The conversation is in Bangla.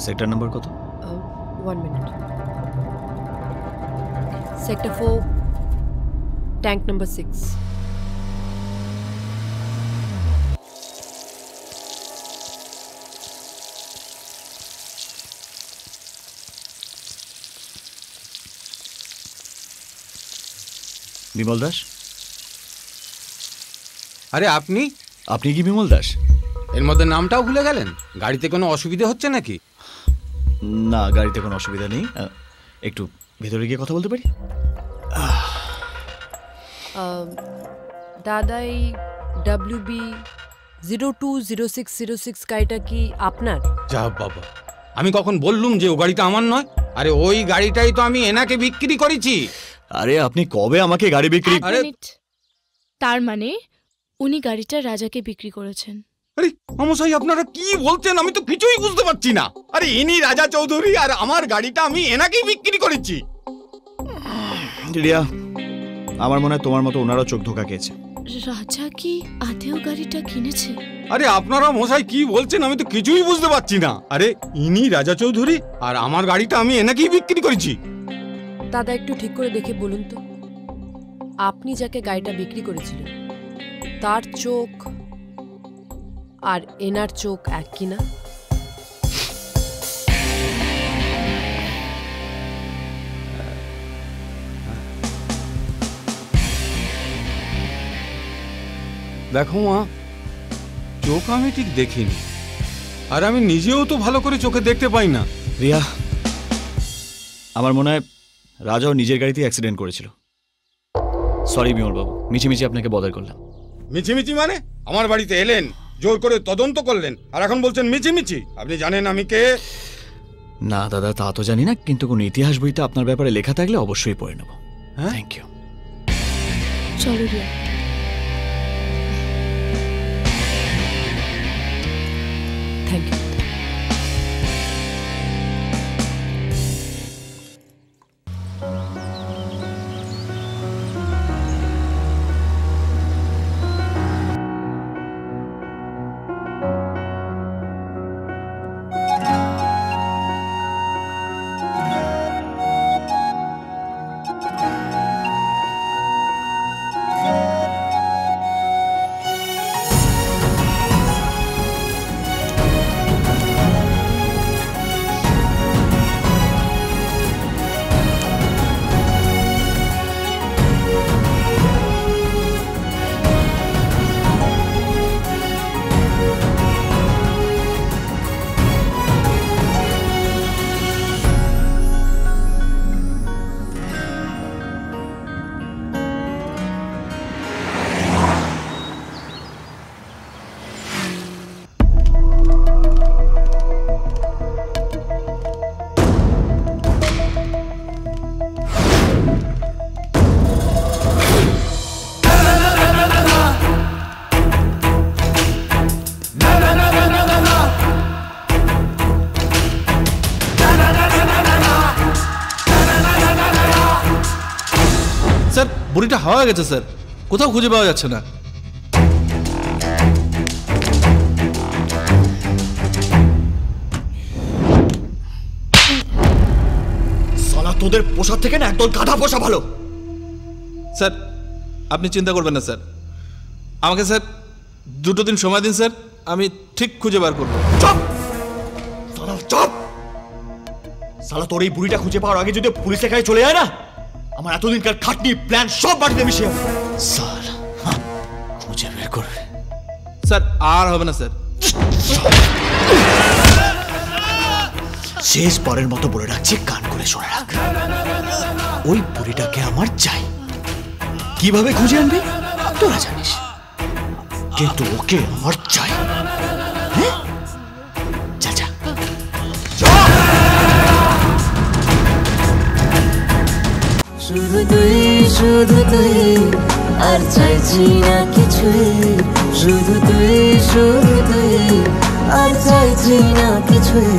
সেক্টর নাম্বার কত? 1 minute. Sector 4, tank number 6। Bimal Das? আরে আপনি কি বিমল দাস? এর মধ্যে নামটাও ভুলে গেলেন? গাড়িতে কোনো অসুবিধা হচ্ছে নাকি? না, গাড়িতে কোনো অসুবিধা নেই। একটু ভেতরে গিয়ে কথা বলতে পারি? দাদা, এই WB 020606 গাড়িটা কি আপনার? যা বাবা, আমি কখন বললুম যে ও গাড়িটা আমার নয়? আরে ওই গাড়িটাই তো আমি এনাকে বিক্রি করেছি। আরে আপনি কবে আমাকে গাড়ি বিক্রি? আরে তার মানে উনি গাড়িটা রাজাকে বিক্রি করেছেন? আরে মশাই, আপনারা কি বলছেন? আমি তো কিছুই বুঝতে পারছি না। আরে ইনি রাজা চৌধুরী, আর আমার গাড়িটা আমি এনাকেই বিক্রি করেছি। রিয়া, আমার মনে হয় তোমার মতো ওনারও চোখ ধোকা খেয়েছে। রাজা কি আদেও গাড়িটা কিনেছে? আরে আপনারা মশাই কি বলছেন? আমি তো কিছুই বুঝতে পারছি না। আরে ইনি রাজা চৌধুরী, আর আমার গাড়িটা আমি এনাকেই বিক্রি করেছি। দাদা, একটু ঠিক করে দেখে বলুন তো, আপনি যাকে গাড়িটা বিক্রি করেছিলেন তার চোখ আর এনার চোখ এক কিনা? দেখো মা, চোখ আমি ঠিক দেখিনি, আর আমি নিজেও তো ভালো করে চোখে দেখতে পাই না। রিয়া, আমার মনে হয় রাজাও নিজের গাড়িতে অ্যাক্সিডেন্ট করেছিল। সরি বিমল বাবু, মিছিমিছি আপনাকে বদার করলাম। মিছিমিছি মানে? আমার বাড়িতে এলেন, জোর করে তদন্ত করলেন, আর এখন বলছেন মিছিমিছি? আপনি জানেন আমি কে? না দাদা, তা তো জানি না, কিন্তু কোন ইতিহাস বইতে আপনার ব্যাপারে লেখা থাকলে অবশ্যই পড়ে নেব। Thank you. চলো রিয়া। Thank you. বুড়িটা হাওয়া গেছে স্যার, কোথাও খুঁজে পাওয়া যাচ্ছে না। সালা, তোদের পোষার থেকে না একদল গাধা পোষা ভালো। স্যার আপনি চিন্তা করবেন না স্যার, আমাকে স্যার 2 দিন সময় দিন স্যার, আমি ঠিক খুঁজে বার করবো। চুপ সালা, চুপ। সালা, তোর এই বুড়িটা খুঁজে পাওয়ার আগে যদি পুলিশের কাছে চলে যায় না, আমার এতদিনকার খাটনি প্ল্যান সব মাটিতে মিশে যাবে। সালা, খুঁজে বের করবে। স্যার আর হবে না স্যার। শেষবারের মতো বলে রাখছি, কান করে শুনে রাখ। ওই বুড়িটাকে আমার চাই। কিভাবে খুঁজে আনবি তোরা জানিস, কিন্তু ওকে আমার চাই। যা যা। শুধু তুই, শুধু তুই, আর চাইছি না কিছুই। শুধু তুই, শুধু তুই, আর চাইছি না কিছুই।